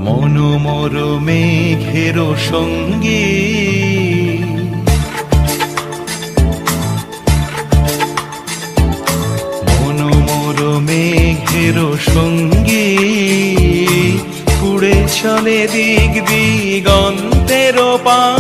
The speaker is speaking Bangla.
মনোমর মেঘের সঙ্গী মনোমর মেঘের সঙ্গী উড়ে চলে দিক দিগন্তের পানে